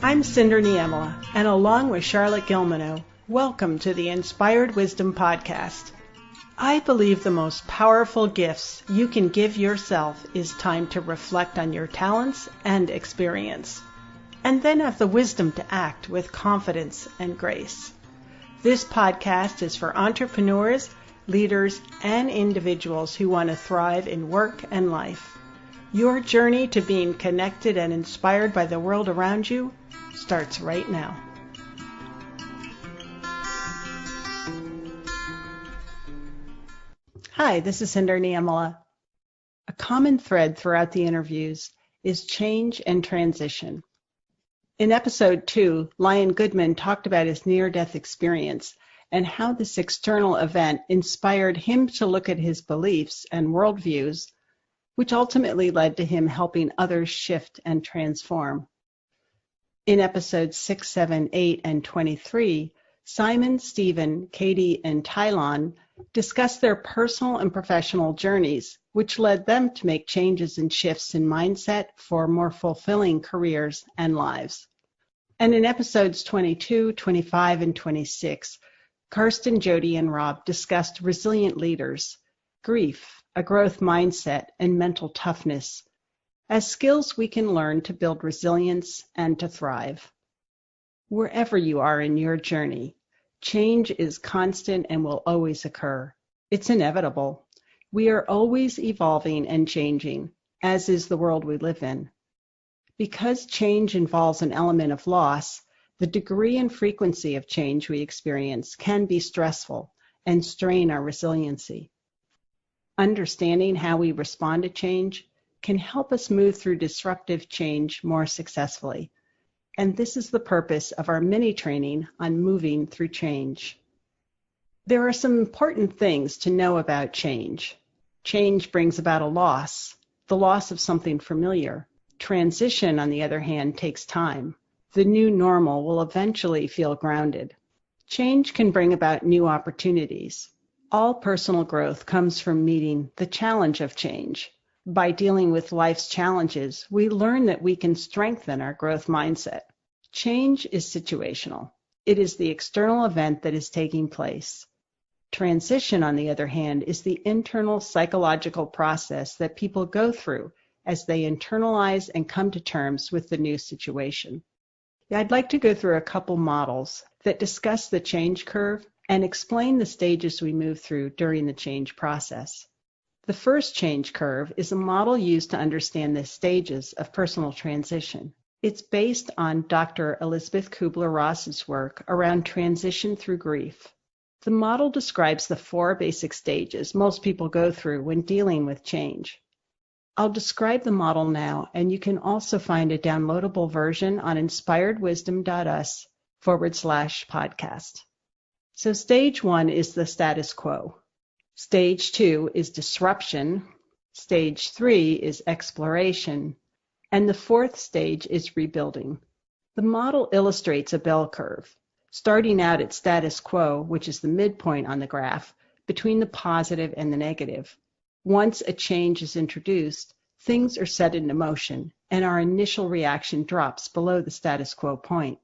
I'm Cinder Niemela, and along with Charlotte Gilmano, welcome to the Inspired Wisdom Podcast. I believe the most powerful gifts you can give yourself is time to reflect on your talents and experience, and then have the wisdom to act with confidence and grace. This podcast is for entrepreneurs, leaders, and individuals who want to thrive in work and life. Your journey to being connected and inspired by the world around you starts right now. Hi, this is Cinder Niemela. A common thread throughout the interviews is change and transition. In episode 2, Goodman talked about his near-death experience and how this external event inspired him to look at his beliefs and worldviews, which ultimately led to him helping others shift and transform. In episodes 6, 7, 8, and 23, Simon, Stephen, Katie, and Taylan discussed their personal and professional journeys, which led them to make changes and shifts in mindset for more fulfilling careers and lives. And in episodes 22, 25, and 26, Karsten, Jody, and Rob discussed resilient leaders, grief, a growth mindset, and mental toughness as skills we can learn to build resilience and to thrive. Wherever you are in your journey, change is constant and will always occur. It's inevitable. We are always evolving and changing, as is the world we live in. Because change involves an element of loss, the degree and frequency of change we experience can be stressful and strain our resiliency. Understanding how we respond to change can help us move through disruptive change more successfully. And this is the purpose of our mini training on moving through change. There are some important things to know about change. Change brings about a loss, the loss of something familiar. Transition, on the other hand, takes time. The new normal will eventually feel grounded. Change can bring about new opportunities. All personal growth comes from meeting the challenge of change. By dealing with life's challenges, we learn that we can strengthen our growth mindset. Change is situational. It is the external event that is taking place. Transition, on the other hand, is the internal psychological process that people go through as they internalize and come to terms with the new situation. I'd like to go through a couple models that discuss the change curve and explain the stages we move through during the change process. The first change curve is a model used to understand the stages of personal transition. It's based on Dr. Elizabeth Kubler-Ross's work around transition through grief. The model describes the 4 basic stages most people go through when dealing with change. I'll describe the model now, and you can also find a downloadable version on inspiredwisdom.us/podcast. So stage 1 is the status quo. Stage 2 is disruption. Stage 3 is exploration. And the 4th stage is rebuilding. The model illustrates a bell curve, starting out at status quo, which is the midpoint on the graph, between the positive and the negative. Once a change is introduced, things are set into motion, and our initial reaction drops below the status quo point.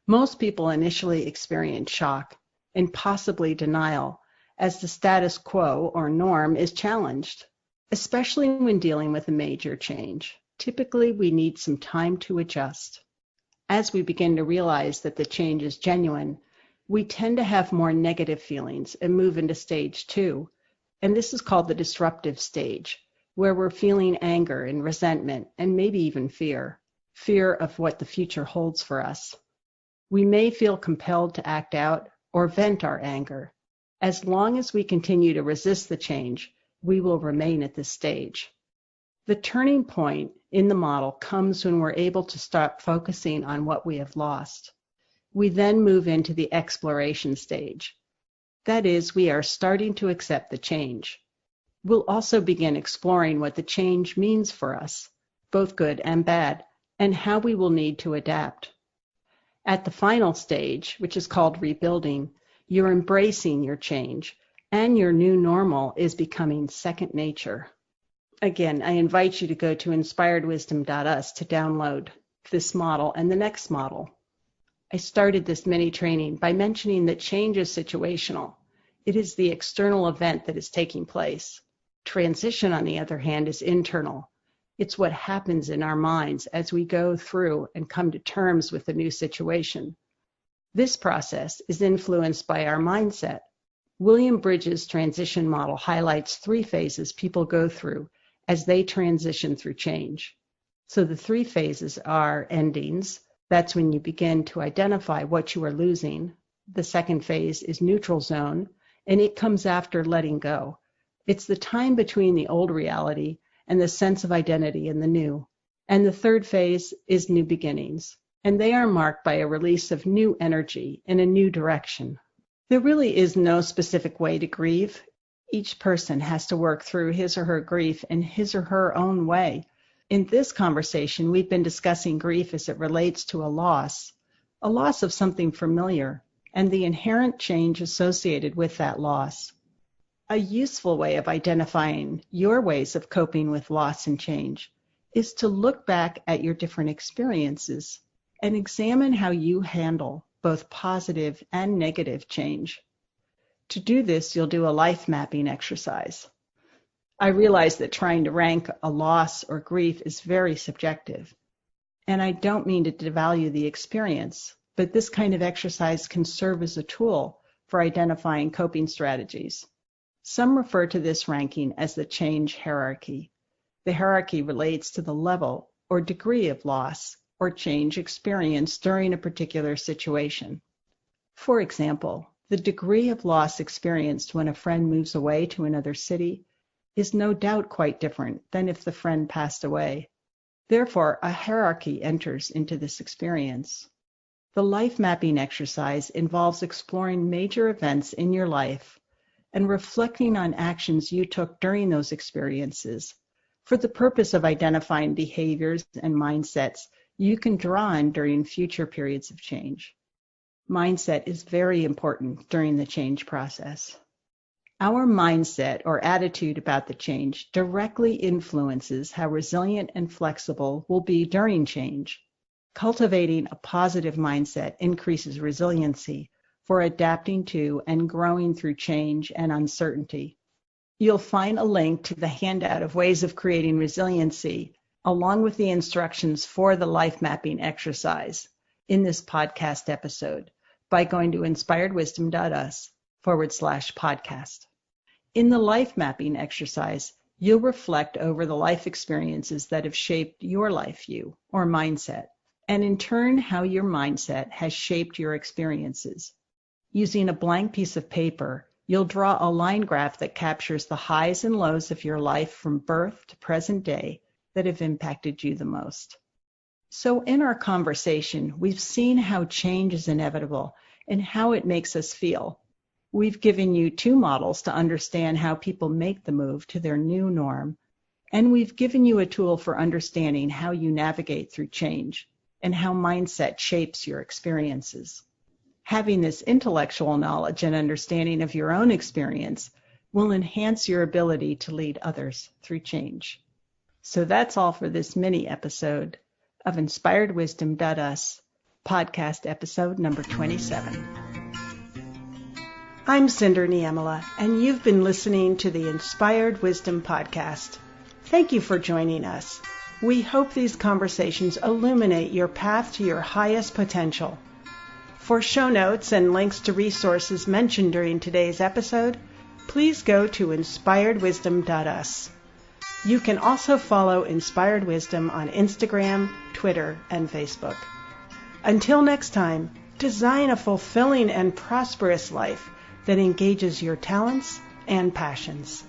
Most people initially experience shock and possibly denial as the status quo or norm is challenged, especially when dealing with a major change. Typically, we need some time to adjust. As we begin to realize that the change is genuine, we tend to have more negative feelings and move into stage 2, and this is called the disruptive stage, where we're feeling anger and resentment and maybe even fear of what the future holds for us. We may feel compelled to act out or vent our anger. As long as we continue to resist the change, we will remain at this stage. The turning point in the model comes when we're able to stop focusing on what we have lost. We then move into the exploration stage. That is, we are starting to accept the change. We'll also begin exploring what the change means for us, both good and bad, and how we will need to adapt. At the final stage, which is called rebuilding, you're embracing your change, and your new normal is becoming second nature. Again, I invite you to go to inspiredwisdom.us to download this model and the next model. I started this mini training by mentioning that change is situational. It is the external event that is taking place. Transition, on the other hand, is internal. It's what happens in our minds as we go through and come to terms with a new situation. This process is influenced by our mindset. William Bridges' transition model highlights 3 phases people go through as they transition through change. So the 3 phases are endings. That's when you begin to identify what you are losing. The second phase is neutral zone, and it comes after letting go. It's the time between the old reality and the sense of identity in the new. And the third phase is new beginnings, and they are marked by a release of new energy in a new direction. There really is no specific way to grieve. Each person has to work through his or her grief in his or her own way. In this conversation, we've been discussing grief as it relates to a loss of something familiar, and the inherent change associated with that loss. A useful way of identifying your ways of coping with loss and change is to look back at your different experiences and examine how you handle both positive and negative change. To do this, you'll do a life mapping exercise. I realize that trying to rank a loss or grief is very subjective, and I don't mean to devalue the experience, but this kind of exercise can serve as a tool for identifying coping strategies. Some refer to this ranking as the change hierarchy. The hierarchy relates to the level or degree of loss or change experienced during a particular situation. For example, the degree of loss experienced when a friend moves away to another city is no doubt quite different than if the friend passed away. Therefore, a hierarchy enters into this experience. The life mapping exercise involves exploring major events in your life and reflecting on actions you took during those experiences for the purpose of identifying behaviors and mindsets you can draw on during future periods of change. Mindset is very important during the change process. Our mindset or attitude about the change directly influences how resilient and flexible we'll be during change. Cultivating a positive mindset increases resiliency for adapting to and growing through change and uncertainty. You'll find a link to the handout of ways of creating resiliency, along with the instructions for the life mapping exercise in this podcast episode by going to inspiredwisdom.us/podcast. In the life mapping exercise, you'll reflect over the life experiences that have shaped your life view or mindset, and in turn how your mindset has shaped your experiences. Using a blank piece of paper, you'll draw a line graph that captures the highs and lows of your life from birth to present day that have impacted you the most. So in our conversation, we've seen how change is inevitable and how it makes us feel. We've given you 2 models to understand how people make the move to their new norm, and we've given you a tool for understanding how you navigate through change and how mindset shapes your experiences. Having this intellectual knowledge and understanding of your own experience will enhance your ability to lead others through change. So that's all for this mini episode of InspiredWisdom.us, podcast episode number 27. I'm Cinder Niemela, and you've been listening to the Inspired Wisdom podcast. Thank you for joining us. We hope these conversations illuminate your path to your highest potential. For show notes and links to resources mentioned during today's episode, please go to inspiredwisdom.us. You can also follow Inspired Wisdom on Instagram, Twitter, and Facebook. Until next time, design a fulfilling and prosperous life that engages your talents and passions.